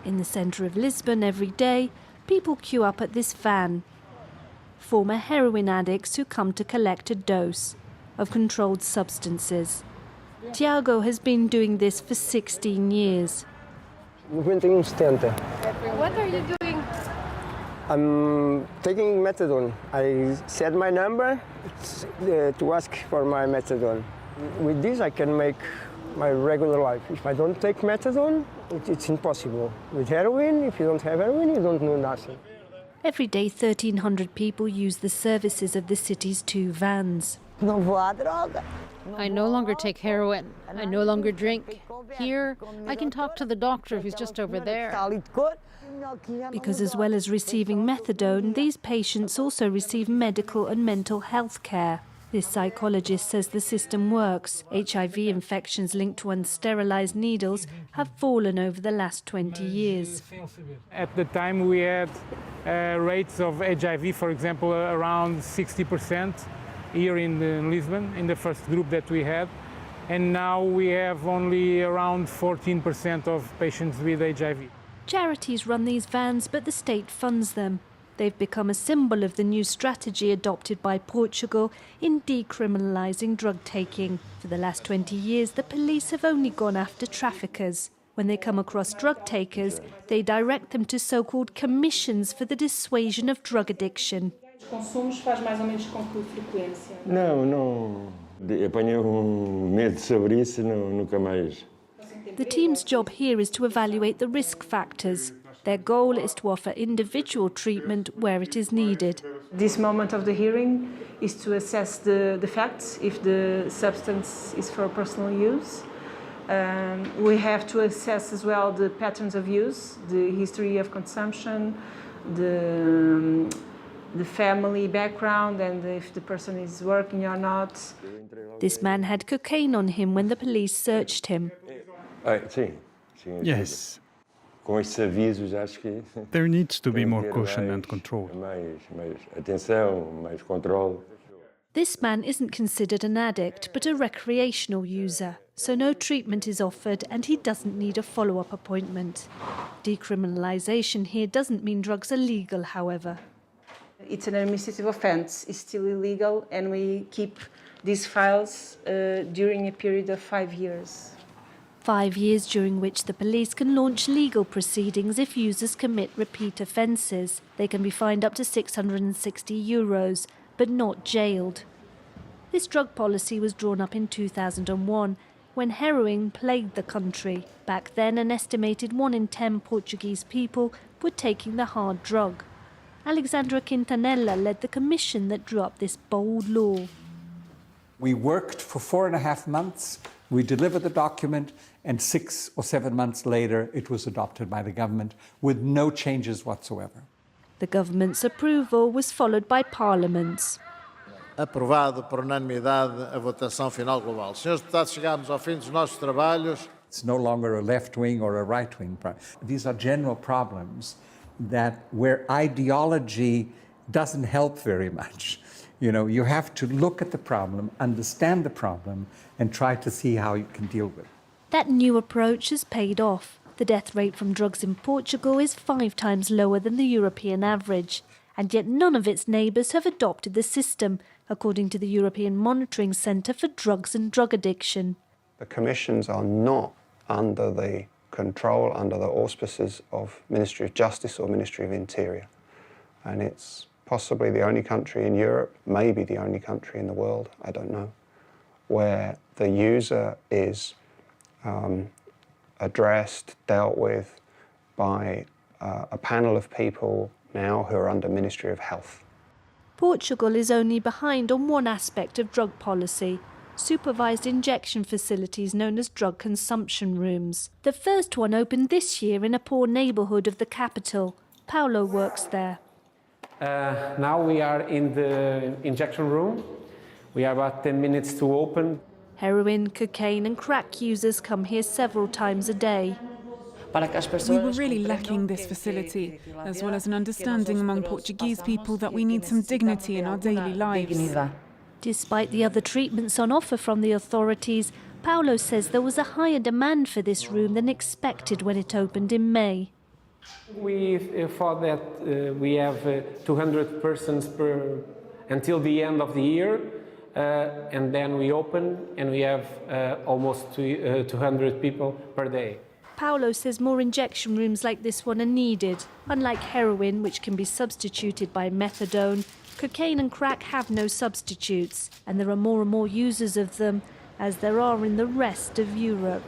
In the centre of Lisbon every day, people queue up at this van. Former heroin addicts who come to collect a dose of controlled substances. Tiago has been doing this for 16 years. What are you doing? I'm taking methadone. I set my number to ask for my methadone. With this, I can make my regular life. If I don't take methadone, it's impossible. With heroin, if you don't have heroin, you don't know nothing. Every day, 1,300 people use the services of the city's 2 vans. I no longer take heroin. I no longer drink. Here, I can talk to the doctor who's just over there. Because as well as receiving methadone, these patients also receive medical and mental health care. This psychologist says the system works. HIV infections linked to unsterilised needles have fallen over the last 20 years. At the time we had rates of HIV, for example, around 60% here in Lisbon, in the first group that we had. And now we have only around 14% of patients with HIV. Charities run these vans, but the state funds them. They've become a symbol of the new strategy adopted by Portugal in decriminalising drug taking. For the last 20 years, the police have only gone after traffickers. When they come across drug takers, they direct them to so-called commissions for the dissuasion of drug addiction. Não. Apanhei medo sobre isso, nunca mais. The team's job here is to evaluate the risk factors. Their goal is to offer individual treatment where it is needed. This moment of the hearing is to assess the facts, if the substance is for personal use. We have to assess as well the patterns of use, the history of consumption, the family background, and if the person is working or not. This man had cocaine on him when the police searched him. Yes. There needs to be more caution and control. This man isn't considered an addict, but a recreational user, so no treatment is offered and he doesn't need a follow-up appointment. Decriminalization here doesn't mean drugs are legal, however. It's an administrative offence, it's still illegal, and we keep these files during a period of 5 years. 5 years during which the police can launch legal proceedings if users commit repeat offences. They can be fined up to €660, but not jailed. This drug policy was drawn up in 2001, when heroin plagued the country. Back then, an estimated 1 in 10 Portuguese people were taking the hard drug. Alexandra Quintanella led the commission that drew up this bold law. We worked for 4.5 months. We delivered the document, and 6 or 7 months later, it was adopted by the government with no changes whatsoever. The government's approval was followed by Parliament's. Aprovado por unanimidade a votação final global. Senhores deputados, chegámos ao fim dos nossos trabalhos. It's no longer a left-wing or a right-wing problem. These are general problems that where ideology doesn't help very much. You know, you have to look at the problem, understand the problem, and try to see how you can deal with it. That new approach has paid off. The death rate from drugs in Portugal is 5 times lower than the European average. And yet none of its neighbours have adopted the system, according to the European Monitoring Centre for Drugs and Drug Addiction. The commissions are not under the control, under the auspices of Ministry of Justice or Ministry of Interior. And it's possibly the only country in Europe, maybe the only country in the world, I don't know, where the user is addressed, dealt with by a panel of people now who are under Ministry of Health. Portugal is only behind on one aspect of drug policy: supervised injection facilities known as drug consumption rooms. The first one opened this year in a poor neighbourhood of the capital. Paulo works there. Now we are in the injection room. We are about 10 minutes to open. Heroin, cocaine and crack users come here several times a day. We were really lacking this facility, as well as an understanding among Portuguese people that we need some dignity in our daily lives. Despite the other treatments on offer from the authorities, Paulo says there was a higher demand for this room than expected when it opened in May. We thought that we have 200 persons until the end of the year, and then we open and we have almost 200 people per day. Paolo says more injection rooms like this one are needed. Unlike heroin, which can be substituted by methadone, cocaine and crack have no substitutes, and there are more and more users of them, as there are in the rest of Europe.